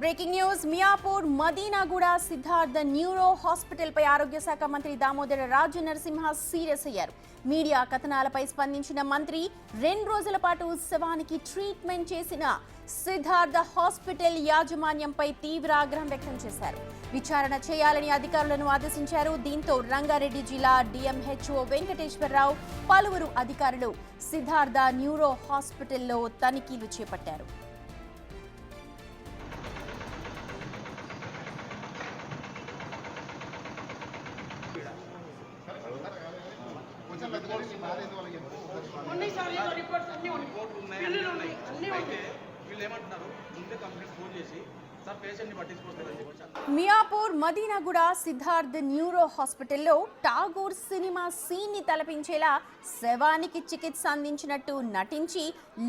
Breaking news Miyapur Madinaguda Siddhartha neuro hospital పై ఆరోగ్య శాఖ మంత్రి దామోదర రాజు నరసింహ సీరియస్ అయ్యారు. మీడియా కథనాలపై స్పందించిన మంత్రి 2 రోజుల పాటు శవానికి ట్రీట్మెంట్ చేసిన సిద్ధార్థ హాస్పిటల్ యాజమాన్యంపై తీవ్ర ఆగ్రహం వ్యక్తం చేశారు. విచారణ చేయాలని అధికారులను ఆదేశించారు. దీంతో రంగారెడ్డి జిల్లా డిఎంహెచ్ఓ వెంకటేశ్వరరావు పలువురు అధికారులు సిద్ధార్థ న్యూరో హాస్పిటల్లో తనిఖీలు చేపట్టారు. మియాపూర్ మదీనాగూడ సిద్ధార్థ్ న్యూరో హాస్పిటల్లో టాగోర్ సినిమా సీన్ ని తలపించేలా శవానికి చికిత్స అందించినట్టు నటించి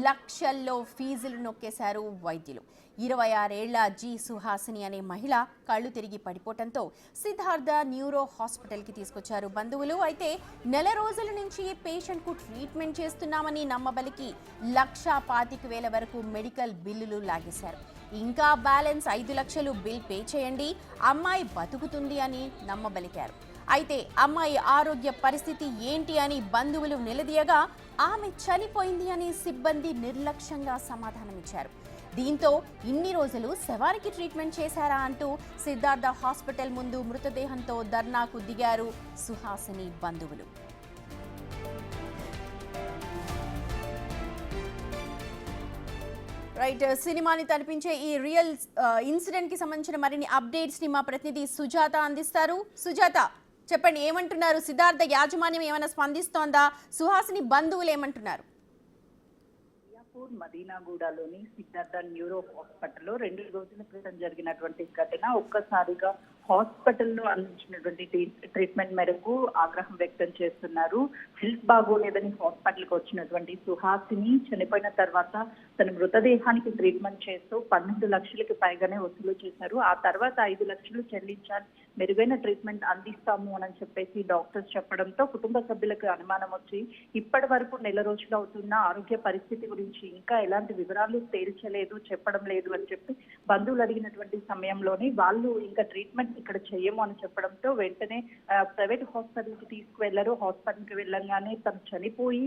లక్షల్లో ఫీజులు నొక్కేశారు వైద్యులు. 26 ఏళ్ల జి సుహాసిని అనే మహిళ కళ్ళు తిరిగి పడిపోవడంతో సిద్ధార్థ న్యూరో హాస్పిటల్కి తీసుకొచ్చారు బంధువులు. అయితే నెల రోజుల నుంచి పేషెంట్కు ట్రీట్మెంట్ చేస్తున్నామని నమ్మబలికి 1,25,000 వరకు మెడికల్ బిల్లులు లాగేశారు. ఇంకా బ్యాలెన్స్ 5 లక్షలు బిల్ పే చేయండి, అమ్మాయి బతుకుతుంది అని నమ్మబలికారు. అయితే అమ్మాయి ఆరోగ్య పరిస్థితి ఏంటి అని బంధువులు నిలదీయగా ఆమె చనిపోయింది అని సిబ్బంది నిర్లక్ష్యంగా సమాధానమిచ్చారు. దీంతో ఇన్ని రోజులు శవానికి ట్రీట్మెంట్ చేశారా అంటూ సిద్ధార్థ హాస్పిటల్ ముందు మృతదేహంతో ధర్నాకు దిగారు సుహాసిని బంధువులు. రైట్, సినిమాని తలపించే ఈ రియల్ ఇన్సిడెంట్ కి సంబంధించిన మరిన్ని అప్డేట్స్ ని మా ప్రతినిధి సుజాత అందిస్తారు. సుజాత, చెప్పండి, ఏమంటున్నారు? సిద్ధార్థ యాజమాన్యం ఏమైనా స్పందిస్తోందా? సుహాసిని బంధువులు ఏమంటున్నారు? మదీనాగూడలోని సిద్ధార్థ న్యూరో హాస్పిటల్లో 2 రోజుల క్రితం జరిగినటువంటి ఘటన ఒక్కసారిగా హాస్పిటల్లో అందించినటువంటి ట్రీట్మెంట్ మేరకు ఆగ్రహం వ్యక్తం చేస్తున్నారు. హెల్త్ బాగోలేదని హాస్పిటల్కి వచ్చినటువంటి సుహాసిని చనిపోయిన తర్వాత తన మృతదేహానికి ట్రీట్మెంట్ చేస్తూ 12 లక్షలకి పైగానే వసూలు చేశారు. ఆ తర్వాత 5 లక్షలు చెల్లించాలి, మెరుగైన ట్రీట్మెంట్ అందిస్తాము అని చెప్పేసి డాక్టర్స్ చెప్పడంతో కుటుంబ సభ్యులకు అనుమానం వచ్చి ఇప్పటి వరకు నెల రోజులు అవుతున్న ఆరోగ్య పరిస్థితి గురించి ఇంకా ఎలాంటి వివరాలు తేల్చలేదు, చెప్పడం లేదు అని చెప్పి బంధువులు అడిగినటువంటి సమయంలోనే వాళ్ళు ఇంకా ట్రీట్మెంట్ ఇక్కడ చెయ్యము అని చెప్పడంతో వెంటనే ప్రైవేట్ హాస్పిటల్ కి తీసుకువెళ్లారు. హాస్పిటల్ కి వెళ్ళంగానే తను చనిపోయి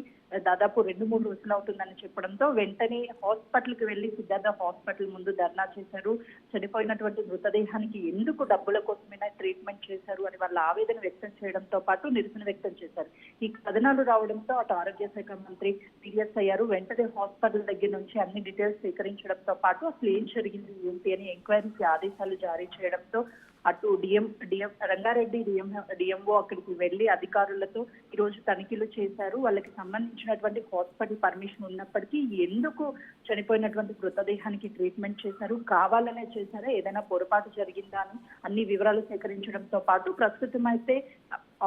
దాదాపు 2-3 రోజులు అవుతుందని చెప్పడంతో వెంటనే హాస్పిటల్ కి వెళ్లి సిద్ధార్థ హాస్పిటల్ ముందు ధర్నా చేశారు. చనిపోయినటువంటి మృతదేహానికి ఎందుకు డబ్బుల కోసమైనా ట్రీట్మెంట్ చేశారు అని వాళ్ళ ఆవేదన వ్యక్తం చేయడంతో పాటు నిరసన వ్యక్తం చేశారు. ఈ కథనాలు రావడంతో అటు ఆరోగ్య శాఖ మంత్రి సీరియస్ అయ్యారు. వెంటనే హాస్పిటల్ దగ్గర నుంచి అన్ని డీటెయిల్స్ సేకరించడంతో పాటు అసలు ఏం జరిగింది ఏంటి అని ఎంక్వైరీకి ఆదేశాలు జారీ చేయడంతో అటు రంగారెడ్డి డిఎంఓ అక్కడికి వెళ్లి అధికారులతో ఈ రోజు తనిఖీలు చేశారు. వాళ్ళకి సంబంధించినటువంటి హాస్పిటల్ పర్మిషన్ ఉన్నప్పటికీ ఎందుకు చనిపోయినటువంటి మృతదేహానికి ట్రీట్మెంట్ చేశారు, కావాలనే చేశారా, ఏదైనా పొరపాటు జరిగిందా అని అన్ని వివరాలు సేకరించడంతో పాటు ప్రస్తుతం అయితే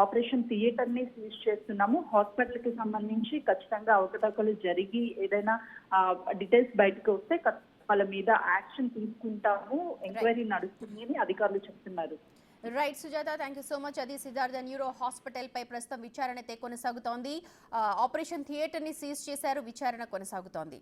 ఆపరేషన్ థియేటర్ ని సీజ్ చేస్తున్నాము. హాస్పిటల్ కి సంబంధించి ఖచ్చితంగా అవకతవకలు జరిగి ఏదైనా డీటెయిల్స్ బయటకు వస్తే వాళ్ళ మీద యాక్షన్ తీసుకుంటాము, ఎంక్వైరీ నడుస్తుంది అని అధికారులు చెప్తున్నారు. Right Sujatha, thank you so much. అది సిద్ధార్థ న్యూరో హాస్పిటల్ పై ప్రస్తుతం విచారణ అయితే కొనసాగుతోంది. ఆపరేషన్ థియేటర్ ని సీజ్ చేశారు, విచారణ కొనసాగుతోంది.